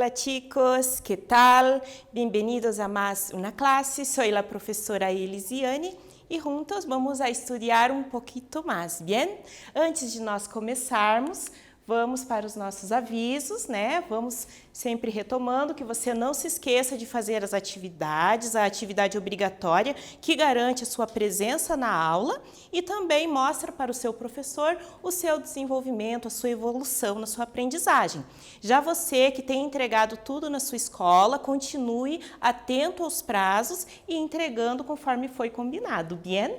Hola chicos, ¿qué tal? Bienvenidos a más una clase. Soy la profesora Elisiane e juntos vamos a estudar um pouquinho mais, bien? Antes de nós começarmos, vamos para os nossos avisos, né? Vamos sempre retomando que você não se esqueça de fazer as atividades, a atividade obrigatória que garante a sua presença na aula e também mostra para o seu professor o seu desenvolvimento, a sua evolução na sua aprendizagem. Já você que tem entregado tudo na sua escola, continue atento aos prazos e entregando conforme foi combinado, bien?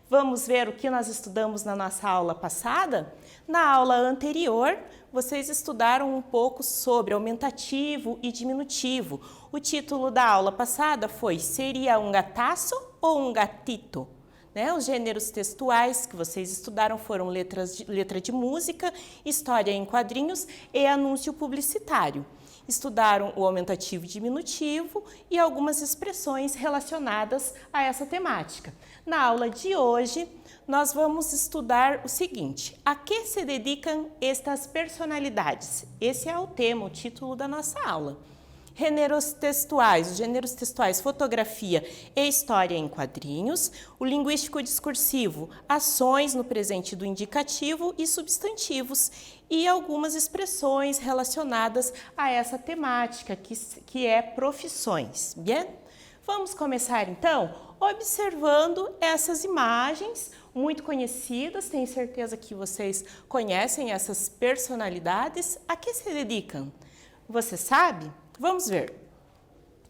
Vamos ver o que nós estudamos na nossa aula passada? Na aula anterior, vocês estudaram um pouco sobre aumentativo e diminutivo. O título da aula passada foi Seria um gataço ou um gatito? Né? Os gêneros textuais que vocês estudaram foram letra de música, história em quadrinhos e anúncio publicitário. Estudaram o aumentativo e diminutivo e algumas expressões relacionadas a essa temática. Na aula de hoje, nós vamos estudar o seguinte: a que se dedicam estas personalidades? Esse é o tema, o título da nossa aula. Gêneros textuais, os gêneros textuais fotografia e história em quadrinhos, o linguístico discursivo, ações no presente do indicativo e substantivos e algumas expressões relacionadas a essa temática que é profissões, bien? Vamos começar então observando essas imagens muito conhecidas, tenho certeza que vocês conhecem essas personalidades. A que se dedicam? Você sabe? Vamos ver.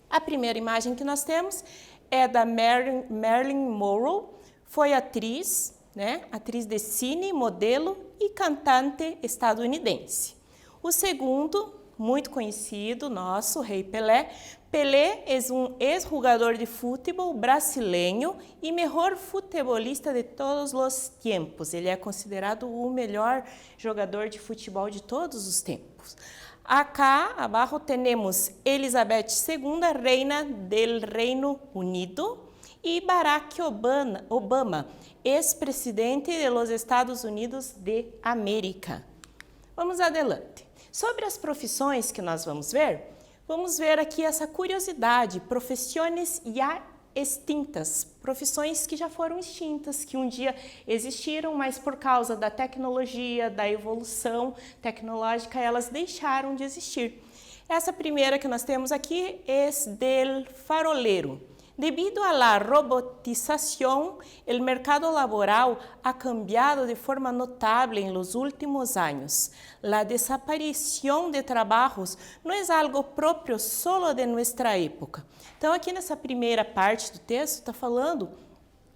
A primeira imagem que nós temos é da Marilyn Monroe, foi atriz, né? Atriz de cine, modelo e cantante estadunidense. O segundo, muito conhecido, nosso Rei Pelé. Pelé é um ex-jogador de futebol brasileiro e melhor futebolista de todos os tempos. Ele é considerado o melhor jogador de futebol de todos os tempos. Acá abaixo temos Elizabeth II, reina del Reino Unido, e Barack Obama, ex-presidente dos Estados Unidos de América. Vamos adelante. Sobre as profissões que nós vamos ver aqui essa curiosidade, profissões já extintas, profissões que já foram extintas, que um dia existiram, mas por causa da tecnologia, da evolução tecnológica, elas deixaram de existir. Essa primeira que nós temos aqui é del faroleiro. Debido a la robotización, el mercado laboral ha cambiado de forma notable en los últimos años. La desaparición de trabajos no es algo propio solo de nuestra época. Então, aqui nessa primeira parte do texto, está falando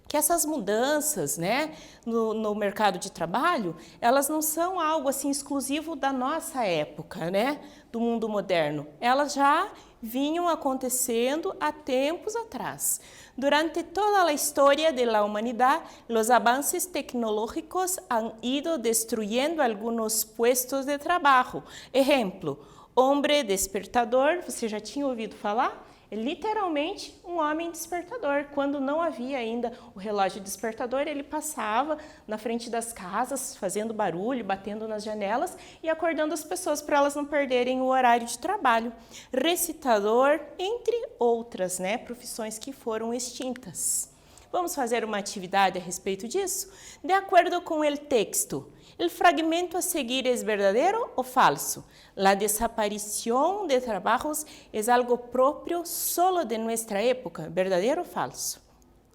que essas mudanças, né, no mercado de trabalho, elas não são algo assim exclusivo da nossa época, né, do mundo moderno. Elas já vinham acontecendo há tempos atrás. Durante toda a história da humanidade, os avanços tecnológicos han ido destruyendo alguns puestos de trabalho. Exemplo, homem despertador, você já tinha ouvido falar? É literalmente um homem despertador. Quando não havia ainda o relógio despertador, ele passava na frente das casas, fazendo barulho, batendo nas janelas e acordando as pessoas para elas não perderem o horário de trabalho. Recitador, entre outras, né, profissões que foram extintas. Vamos fazer uma atividade a respeito disso? De acordo com o texto, o fragmento a seguir é verdadeiro ou falso? La desaparición de trabajos es algo propio solo de nuestra época, verdadeiro ou falso?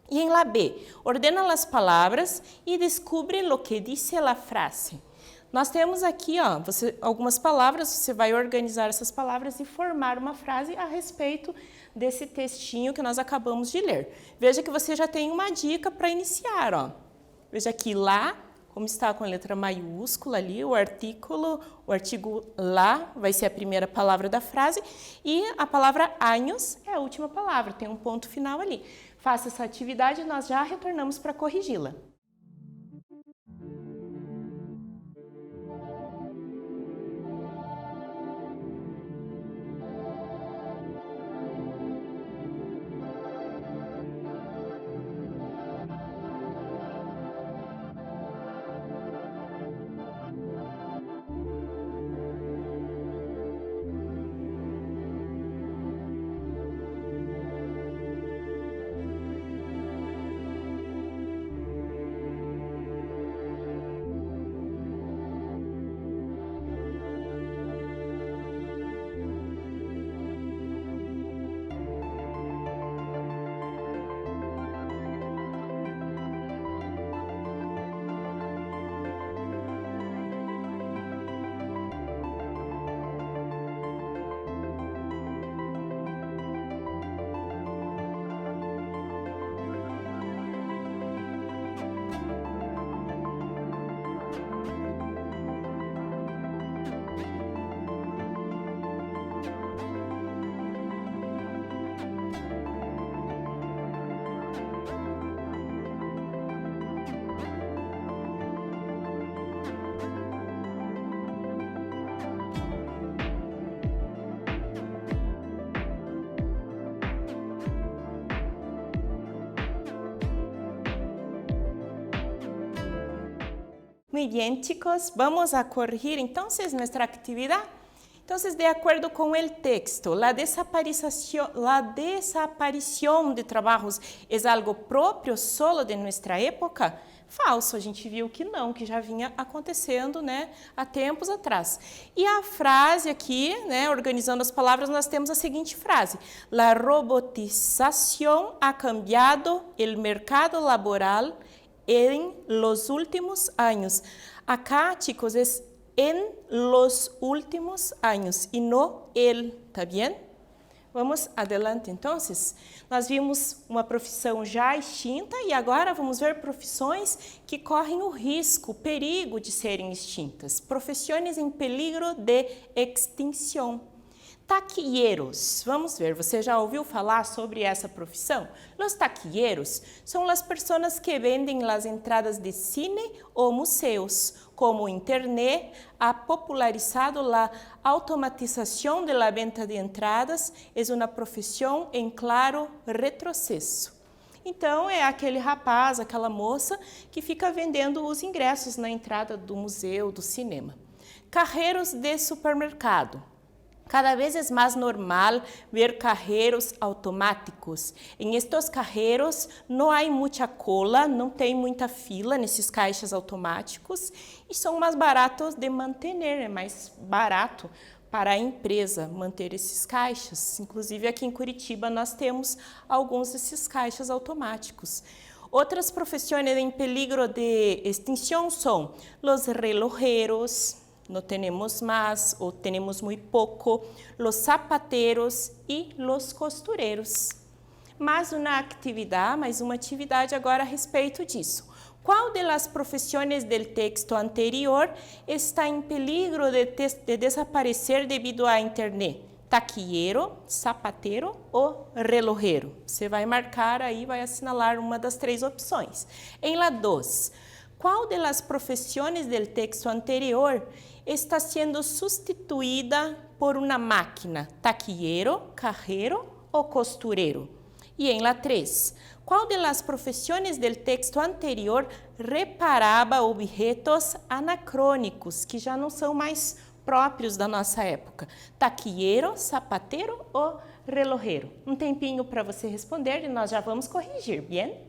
E em la B, ordena as palavras e descubre lo que dice la frase. Nós temos aqui algumas palavras, você vai organizar essas palavras e formar uma frase a respeito desse textinho que nós acabamos de ler. Veja que você já tem uma dica para iniciar. Ó. Veja aqui, lá, como está com a letra maiúscula ali, o artigo lá vai ser a primeira palavra da frase e a palavra años é a última palavra, tem um ponto final ali. Faça essa atividade e nós já retornamos para corrigi-la. Muy bien, chicos, vamos a corregir entonces nuestra actividad. Entonces, de acuerdo con el texto, la desaparición de trabajos es algo próprio solo de nuestra época? Falso, a gente viu que não, que já vinha acontecendo, né, há tempos atrás. E a frase aqui, né, organizando as palavras, nós temos a seguinte frase: La robotización ha cambiado el mercado laboral en los últimos años. Acá, chicos, es en los últimos años e no el, tá bem? Vamos adelante, então. Nós vimos uma profissão já extinta e agora vamos ver profissões que correm o risco, o perigo de serem extintas. Profissões em peligro de extinção. Taquilleros, vamos ver, você já ouviu falar sobre essa profissão? Los taquilleros são as pessoas que vendem as entradas de cine ou museus. Como Internet ha popularizado a automatização de la venta de entradas, é uma profissão em claro retrocesso. Então, é aquele rapaz, aquela moça que fica vendendo os ingressos na entrada do museu, do cinema. Carreiros de supermercado. Cada vez é mais normal ver cajeros automáticos. Em estes cajeros não há muita cola, não tem muita fila nesses caixas automáticos e são mais baratos de manter, é mais barato para a empresa manter esses caixas. Inclusive aqui em Curitiba nós temos alguns desses caixas automáticos. Outras profissões em peligro de extinção são os relojeros, no tenemos más o tenemos muy poco, los zapateros e los costureiros. Mais uma atividade agora a respeito disso. Qual das profissões do texto anterior está em peligro de desaparecer devido à internet? Taquillero, zapateiro ou relojero? Você vai marcar aí, vai assinalar uma das três opções. Em la 2, qual das profissões do texto anterior está sendo substituída por uma máquina? Taquillero, cajero ou costureiro? E em la 3, qual das profissões do texto anterior reparava objetos anacrônicos, que já não são mais próprios da nossa época? Taquillero, zapateiro ou relojero? Um tempinho para você responder e nós já vamos corrigir, bien?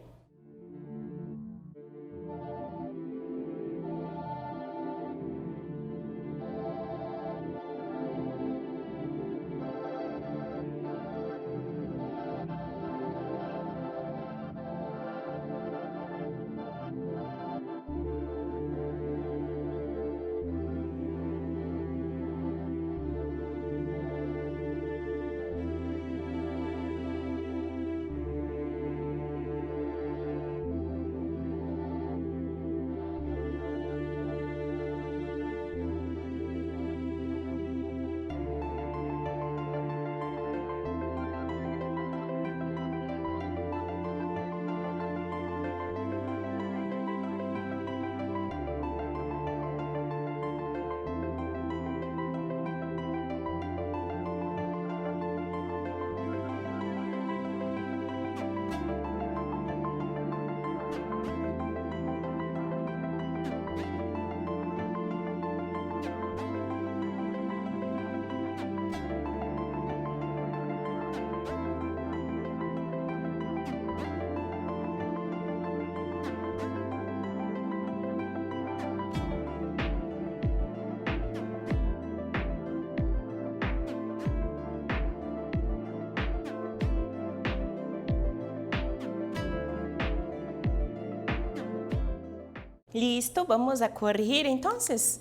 Listo, vamos a corregir entonces.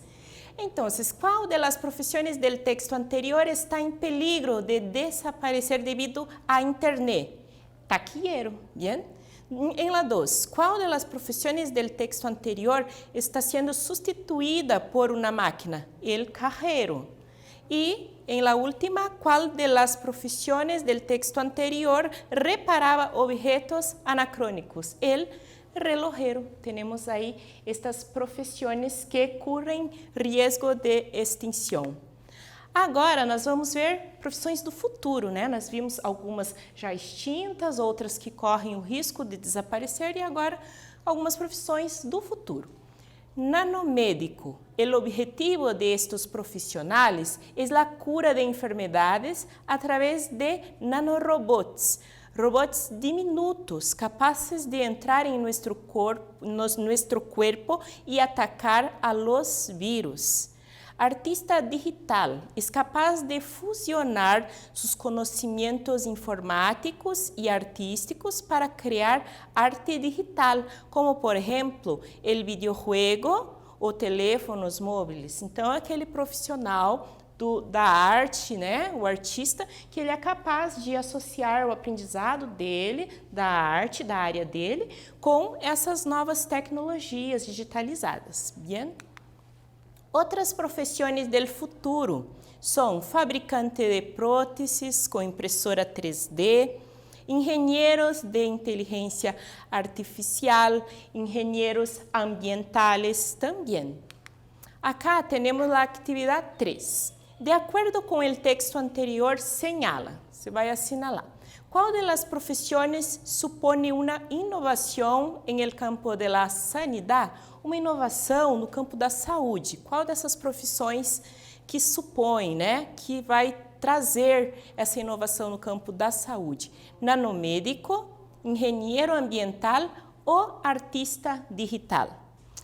Entonces, ¿cuál de las profesiones del texto anterior está en peligro de desaparecer debido a Internet? Taquillero, ¿bien? En la 2, ¿cuál de las profesiones del texto anterior está siendo sustituida por una máquina? El cajero. Y en la última, ¿cuál de las profesiones del texto anterior reparaba objetos anacrónicos? El relojero. Temos aí estas profissões que correm risco de extinção. Agora nós vamos ver profissões do futuro, né? Nós vimos algumas já extintas, outras que correm o risco de desaparecer e agora algumas profissões do futuro. Nanomédico. El objetivo de estos profesionales es la cura de enfermedades a través de nanorobots, robots diminutos capaces de entrar en nuestro cuerpo y atacar a los virus. Artista digital es capaz de fusionar sus conocimientos informáticos y artísticos para crear arte digital, como por ejemplo el videojuego ou teléfonos móveis. Então, é aquele profissional da arte, né? O artista, que ele é capaz de associar o aprendizado dele, da arte, da área dele, com essas novas tecnologias digitalizadas. Bien? Outras profissões do futuro são fabricante de próteses com impressora 3D, engenheiros de inteligência artificial, engenheiros ambientales também. Acá temos a atividade 3. De acordo com o texto anterior, señala, você vai assinalar. Qual das profissões supõe uma inovação em el campo de la sanidad? Uma inovação no campo da saúde. Qual dessas profissões que supõe, né, que vai trazer essa inovação no campo da saúde? Nanomédico, engenheiro ambiental ou artista digital?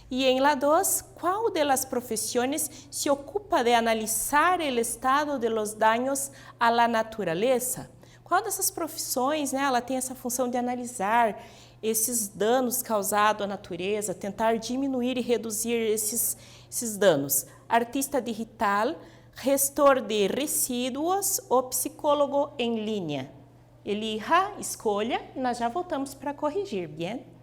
E em la 2, qual das profissões se ocupa de analisar o estado de los daños a la naturaleza? Qual dessas profissões, né, ela tem essa função de analisar esses danos causados à natureza, tentar diminuir e reduzir esses danos? Artista digital, gestor de resíduos ou psicólogo em linha? Elija, escolha, nós já voltamos para corrigir, bien?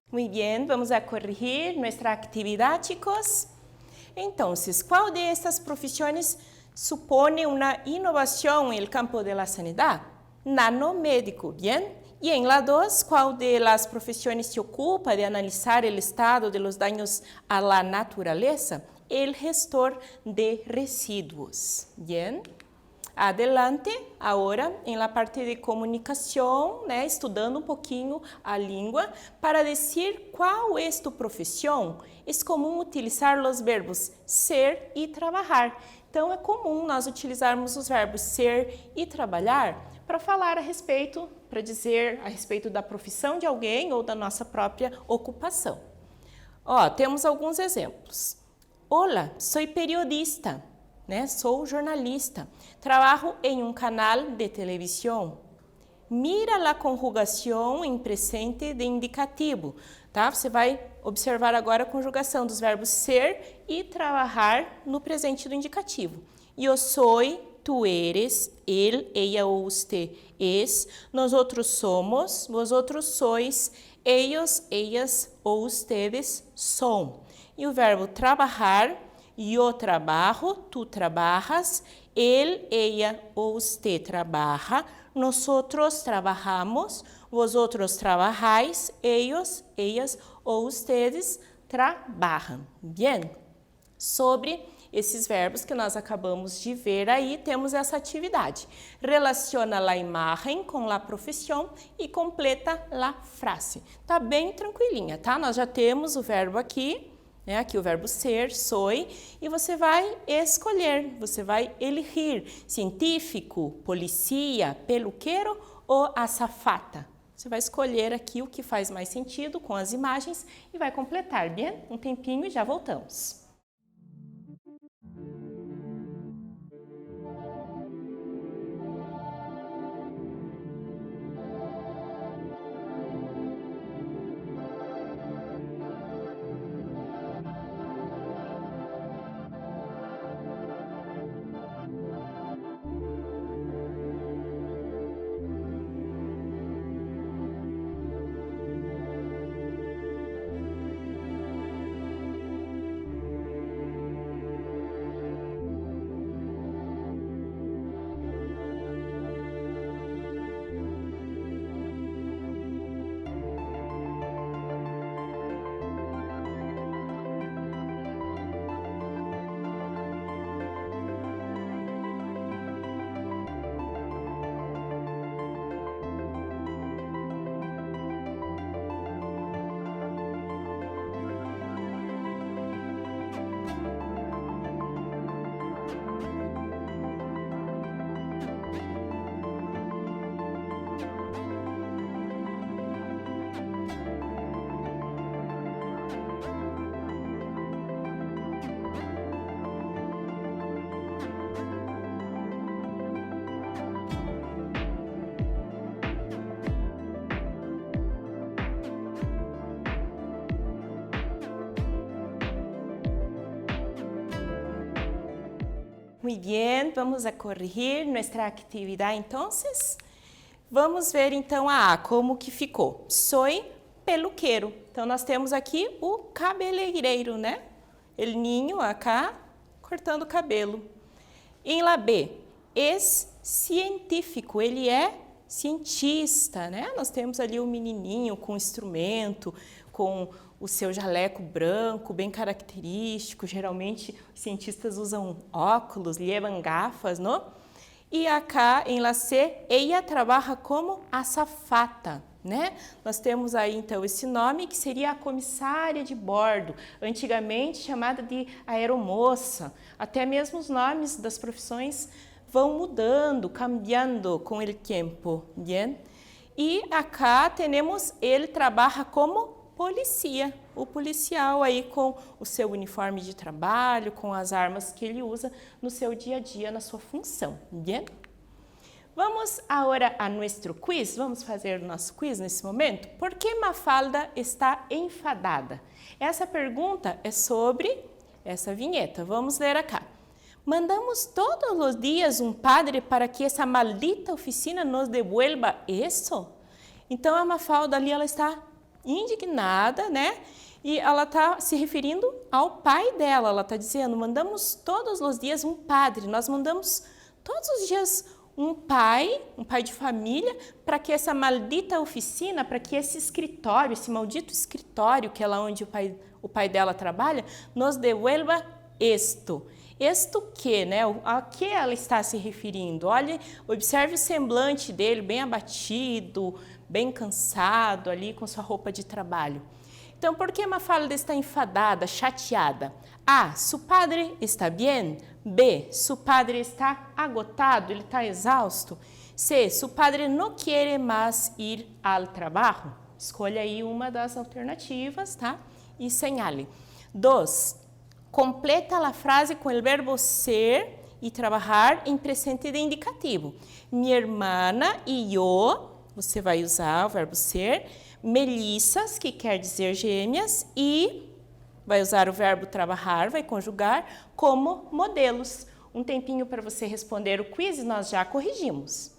Muy bien, vamos a corrigir nuestra actividad, chicos. Entonces, ¿cuál de estas profesiones supone una innovación en el campo de la sanidad? Nanomédico, ¿bien? Y en la 2, ¿cuál de las profesiones se ocupa de analizar el estado de los daños a la naturaleza? El gestor de residuos, ¿bien? Adelante, agora, em la parte de comunicação, né, estudando um pouquinho a língua, para dizer qual é tu profissão, é comum utilizar os verbos ser e trabalhar. Então, é comum nós utilizarmos os verbos ser e trabalhar para falar a respeito, para dizer a respeito da profissão de alguém ou da nossa própria ocupação. Ó, temos alguns exemplos. Olá, sou periodista. Né? Sou jornalista, trabalho em um canal de televisão. Mira a conjugação em presente de indicativo, tá? Você vai observar agora a conjugação dos verbos ser e trabalhar no presente do indicativo. Eu sou, tu eres, ele, ella ou usted es, nós outros somos, vós outros sois, ellos, ellas ou ustedes são. E o verbo trabalhar, yo trabajo, tú trabajas, Él, ella o usted trabaja, nosotros trabajamos, vosotros trabajáis, ellos, ellas o ustedes trabalham. Bien? Sobre esses verbos que nós acabamos de ver aí, temos essa atividade. Relaciona a imagem com a profissão e completa a frase. Tá bem tranquilinha, tá? Nós já temos o verbo aqui, né? Aqui o verbo ser, soy, e você vai escolher, você vai elegir científico, policia, peluqueiro ou azafata. Você vai escolher aqui o que faz mais sentido com as imagens e vai completar, bem? Um tempinho e já voltamos. Muy bien, vamos a corrigir nuestra actividad entonces. Vamos ver então a A, como que ficou. Soy peluqueiro. Então nós temos aqui o cabeleireiro, né? El niño acá cortando o cabelo. Em la B, es científico, ele é cientista, né? Nós temos ali o menininho com instrumento, com o seu jaleco branco, bem característico. Geralmente, os cientistas usam óculos, llevan gafas, não? E acá, em la C, ella trabalha como azafata, né? Nós temos aí, então, esse nome que seria a comissária de bordo, antigamente chamada de aeromoça. Até mesmo os nomes das profissões vão mudando, cambiando com o tempo, bien? E acá temos, ele trabalha como policia, o policial aí com o seu uniforme de trabalho, com as armas que ele usa no seu dia a dia, na sua função, bien? Vamos agora a nosso quiz, vamos fazer o nosso quiz nesse momento. Por que Mafalda está enfadada? Essa pergunta é sobre essa vinheta, vamos ler acá. Mandamos todos os dias um padre para que essa maldita oficina nos devuelva isso? Então a Mafalda ali, ela está indignada, né? E ela está se referindo ao pai dela. Ela está dizendo, mandamos todos os dias um padre. Nós mandamos todos os dias um pai de família, para que essa maldita oficina, para que esse escritório, esse maldito escritório, que é lá onde o pai dela trabalha, nos devuelva isto. Isto que, né? A que ela está se referindo? Olha, observe o semblante dele, bem abatido, bem cansado ali com sua roupa de trabalho. Então, por que Mafalda está enfadada, chateada? A, su padre está bien. B, su padre está agotado, ele está exausto. C, su padre não quer mais ir ao trabalho. Escolha aí uma das alternativas, tá? E señale. 2. Completa a frase com o verbo ser e trabalhar em presente de indicativo. Mi hermana e eu, você vai usar o verbo ser, melissas, que quer dizer gêmeas, e vai usar o verbo trabalhar, vai conjugar, como modelos. Um tempinho para você responder o quiz, nós já corrigimos.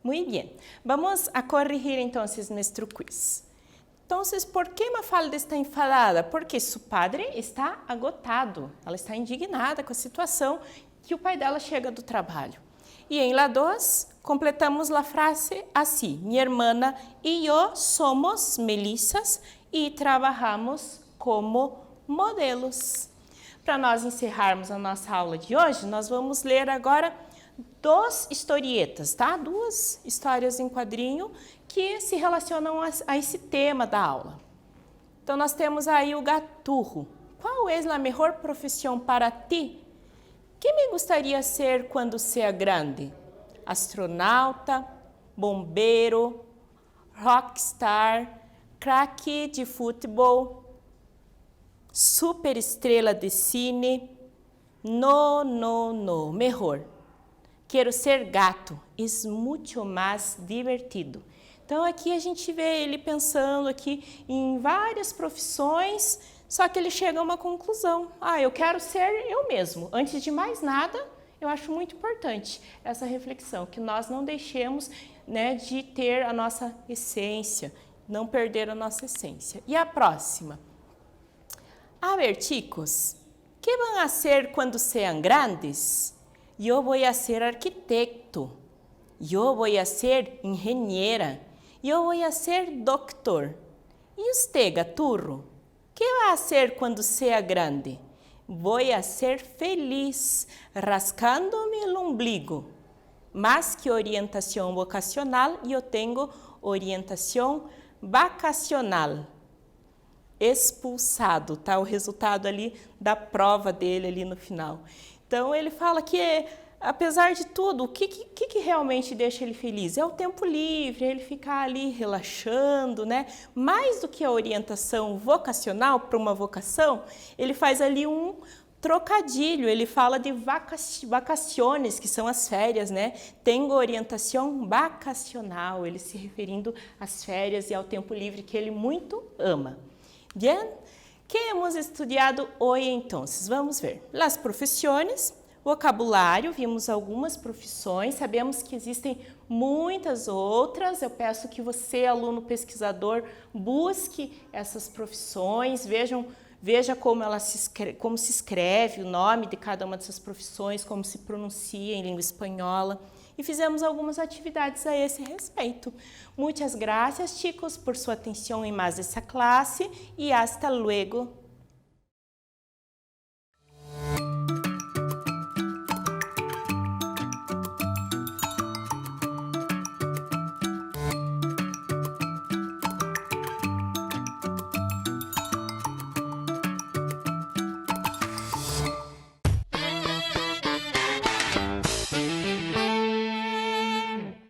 Muy bien. Vamos a corrigir entonces nuestro quiz. Entonces, ¿por qué Mafalda está enfadada? Porque seu padre está agotado. Ela está indignada com a situação que o pai dela chega do trabalho. E em la 2, completamos a frase assim: minha irmã e eu somos melissas e trabalhamos como modelos. Para nós encerrarmos a nossa aula de hoje, nós vamos ler agora 2 historietas, tá? 2 histórias em quadrinho que se relacionam a esse tema da aula. Então, nós temos aí o Gaturro. Qual é a melhor profissão para ti? Que me gostaria ser quando seja grande? Astronauta, bombeiro, rockstar, craque de futebol, superestrela de cine? No, melhor. Quero ser gato, é muito mais divertido. Então, aqui a gente vê ele pensando aqui em várias profissões, só que ele chega a uma conclusão. Eu quero ser eu mesmo. Antes de mais nada, eu acho muito importante essa reflexão, que nós não deixemos, né, de ter a nossa essência, não perder a nossa essência. E a próxima? A ver, chicos, que vão a ser quando sejam grandes? Eu vou a ser arquiteto, eu vou a ser engenheira, eu vou a ser doctor. E você, gaturro? Que vai ser quando seja grande? Vou a ser feliz, rascando-me o umbigo. Mas que orientação vocacional, eu tenho orientação vacacional. Expulsado, tá? O resultado ali da prova dele ali no final. Então, ele fala que, apesar de tudo, o que realmente deixa ele feliz? É o tempo livre, ele ficar ali relaxando, né? Mais do que a orientação vocacional para uma vocação, ele faz ali um trocadilho, ele fala de vacaciones, que são as férias, né? Tenho orientação vacacional, ele se referindo às férias e ao tempo livre que ele muito ama. Bien? Que hemos estudado hoje, então? Vamos ver. Las profissões, vocabulário, vimos algumas profissões, sabemos que existem muitas outras. Eu peço que você, aluno pesquisador, busque essas profissões, veja como se escreve o nome de cada uma dessas profissões, como se pronuncia em língua espanhola. E fizemos algumas atividades a esse respeito. Muitas gracias, chicos, por sua atenção em mais essa classe e hasta luego.